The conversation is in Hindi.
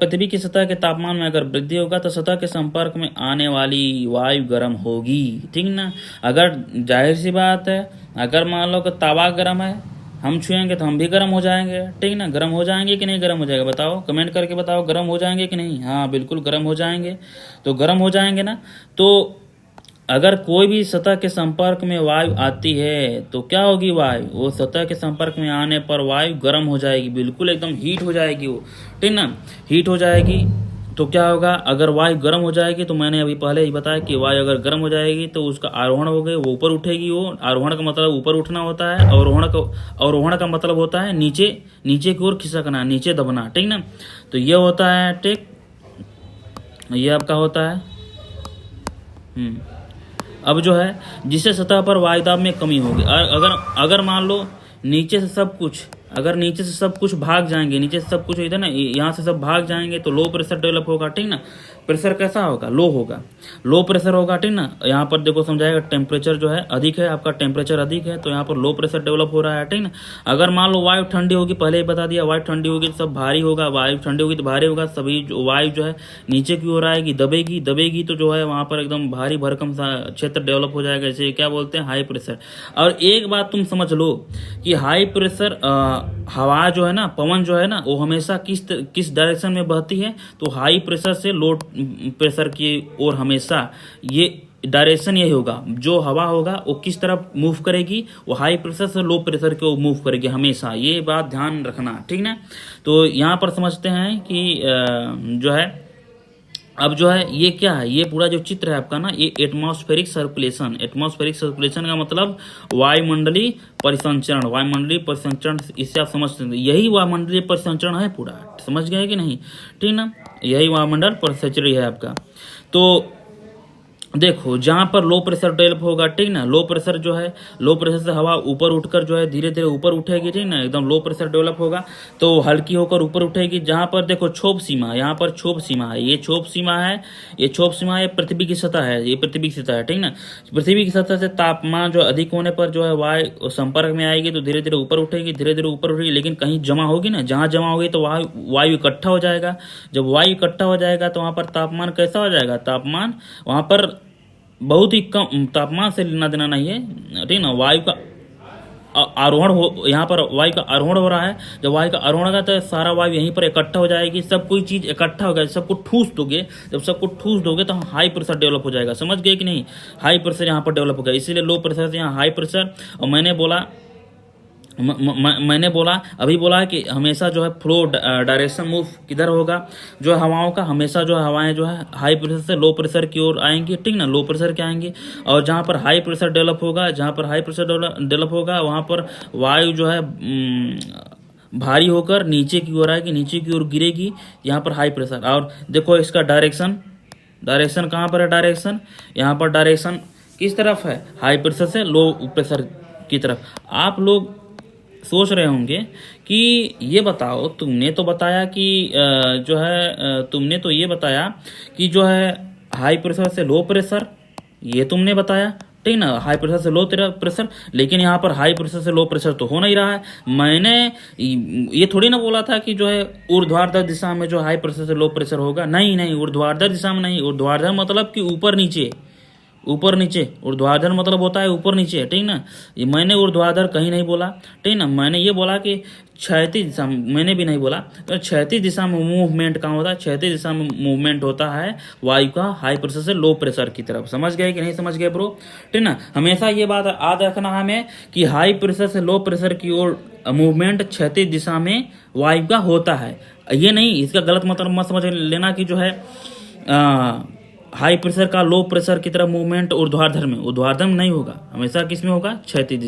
पृथ्वी की सतह के तापमान में अगर वृद्धि होगा तो सतह के संपर्क में आने वाली वायु गर्म होगी, ठीक ना। अगर जाहिर सी बात है, अगर मान लो कि तवा गर्म है, हम छुएंगे तो हम भी गर्म हो जाएंगे, ठीक ना। गर्म हो जाएंगे कि नहीं गर्म हो जाएगा, बताओ, कमेंट करके बताओ, गर्म हो जाएंगे कि नहीं। हाँ बिल्कुल गर्म हो जाएंगे। तो गर्म हो जाएंगे ना, तो अगर कोई भी सतह के संपर्क में वायु आती है तो क्या होगी, वायु वो सतह के संपर्क में आने पर वायु गर्म हो जाएगी, बिल्कुल एकदम हीट हो जाएगी वो, ठीक ना। हीट हो जाएगी तो क्या होगा, अगर वायु गर्म हो जाएगी तो मैंने अभी पहले ही बताया कि वायु अगर गर्म हो जाएगी तो उसका आरोहण हो गए, वो ऊपर उठेगी। वो आरोहण का मतलब ऊपर उठना होता है, अवरोहण का मतलब होता है नीचे नीचे की ओर खिसकना, नीचे दबना, ठीक ना। तो ये होता है, ठीक, ये आपका होता है। अब जो है जिससे सतह पर वायुदाब में कमी होगी। अगर मान लो नीचे से सब कुछ, अगर नीचे से सब कुछ भाग जाएंगे, नीचे से सब कुछ इधर ना, यहाँ से सब भाग जाएंगे तो लो प्रेशर डेवलप होगा, ठीक ना। प्रेशर कैसा होगा, लो होगा, लो प्रेशर होगा, ठीक ना। यहाँ पर देखो समझाएगा, टेम्परेचर जो है अधिक है, आपका टेम्परेचर अधिक है तो यहाँ पर लो प्रेशर डेवलप हो रहा है, ठीक ना। अगर मान लो वायु ठंडी होगी, पहले ही बता दिया, वायु ठंडी होगी तो सब भारी होगा, वायु ठंडी होगी तो भारी होगा, सभी वायु जो है नीचे की ओर आएगी, दबेगी तो जो है वहाँ पर एकदम भारी भरकम सा क्षेत्र डेवलप हो जाएगा, जैसे क्या बोलते हैं, हाई प्रेशर। और एक बात तुम समझ लो कि हाई प्रेशर हवा जो है ना, पवन जो है ना, वो हमेशा किस डायरेक्शन में बहती है, तो हाई प्रेशर से लो प्रेशर की ओर हमेशा ये डायरेक्शन यही होगा, जो हवा होगा वो किस तरफ मूव करेगी, वो हाई प्रेशर से लो प्रेशर की ओर मूव करेगी हमेशा, ये बात ध्यान रखना, ठीक ना। तो यहाँ पर समझते हैं कि जो है अब जो है ये क्या है, ये पूरा जो चित्र है आपका ना, ये एटमॉस्फेरिक सर्कुलेशन। एटमॉस्फेरिक सर्कुलेशन का मतलब वायुमंडलीय परिसंचरण, वायुमंडलीय परिसंचरण, इससे आप समझ सकते हैं, यही वायुमंडलीय परिसंचरण है पूरा, समझ गए कि नहीं, ठीक ना। यही वायुमंडल परिसंचरण है आपका। तो देखो जहाँ पर लो प्रेशर डेवलप होगा, ठीक ना, लो प्रेशर जो है, लो प्रेशर से हवा ऊपर उठकर जो है धीरे धीरे ऊपर उठेगी, ठीक ना, एकदम लो प्रेशर डेवलप होगा तो हल्की होकर ऊपर उठेगी। जहाँ पर देखो क्षोभ सीमा, यहाँ पर क्षोभ सीमा है, ये क्षोभ सीमा है, ये क्षोभ सीमा है, पृथ्वी की सतह है, ये पृथ्वी की सतह है, ठीक ना। पृथ्वी की सतह से तापमान जो अधिक होने पर जो है वायु संपर्क में आएगी तो धीरे धीरे ऊपर उठेगी, धीरे धीरे ऊपर उठेगी, लेकिन कहीं जमा होगी ना, जहाँ जमा होगी तो वायु इकट्ठा हो जाएगा। जब वायु इकट्ठा हो जाएगा तो वहाँ पर तापमान कैसा हो जाएगा, तापमान वहाँ पर बहुत ही कम, तापमान से लेना देना नहीं है, ठीक ना। वायु का आरोहण हो, यहाँ पर वायु का आरोहण हो रहा है, जब वायु का आरोहण होगा तो सारा वायु यहीं पर इकट्ठा हो जाएगी, सब कोई चीज़ इकट्ठा होगा, सबको ठूस दोगे, जब सबको ठूस दोगे तो हाई प्रेशर डेवलप हो जाएगा, समझ गए कि नहीं। हाई प्रेशर यहाँ पर डेवलप होगा, इसीलिए लो प्रेशर से यहाँ हाई प्रेशर। और मैंने बोला अभी बोला कि हमेशा जो है फ्लो डायरेक्शन मूव किधर होगा, जो हवाओं का हमेशा जो हवाएं जो है हाई प्रेशर से लो प्रेशर की ओर आएंगी, ठीक ना, लो प्रेशर के आएंगी। और जहाँ पर हाई प्रेशर डेवलप होगा, जहाँ पर हाई प्रेशर डेवलप होगा वहाँ पर वायु जो है भारी होकर नीचे की ओर आएगी, नीचे की ओर गिरेगी, यहाँ पर हाई प्रेशर। और देखो इसका डायरेक्शन कहाँ पर है, डायरेक्शन यहाँ पर डायरेक्शन किस तरफ है, हाई प्रेशर से लो प्रेशर की तरफ। आप लोग सोच रहे होंगे कि ये बताओ, तुमने तो बताया कि जो है तुमने तो ये बताया कि जो है हाई प्रेशर से लो प्रेशर, ये तुमने बताया, ठीक ना, हाई प्रेशर से लो प्रेशर, लेकिन यहाँ पर हाई प्रेशर से लो प्रेशर तो हो नहीं रहा है। मैंने ये थोड़ी ना बोला था कि जो है ऊर्ध्वाधर दिशा में जो हाई प्रेशर से लो प्रेशर होगा, नहीं, ऊर्ध्वाधर दिशा में नहीं, ऊर्ध्वाधर मतलब कि ऊपर नीचे, ऊपर नीचे, ऊर्ध्वाधर मतलब होता है ऊपर नीचे, ठीक ना। ये मैंने ऊर्ध्वाधर कहीं नहीं बोला, ठीक ना। मैंने ये बोला कि क्षैतिज दिशा, मैंने भी नहीं बोला, तो क्षैतिज दिशा में मूवमेंट कहाँ होता है, क्षैतिज दिशा में मूवमेंट होता है वायु का हाई प्रेशर से लो प्रेशर की तरफ। समझ गए कि नहीं समझ गए ब्रो, ठीक ना। हमेशा ये बात याद रखना हमें कि हाई प्रेशर से लो प्रेशर की ओर मूवमेंट क्षैतिज दिशा में वायु का होता है, ये नहीं, इसका गलत मतलब मत समझ लेना कि जो है हाई प्रेशर का लो प्रेशर की तरफ मूवमेंट ऊर्ध्वाधर में नहीं होगा, हमेशा किस में होगा, क्षैतिज।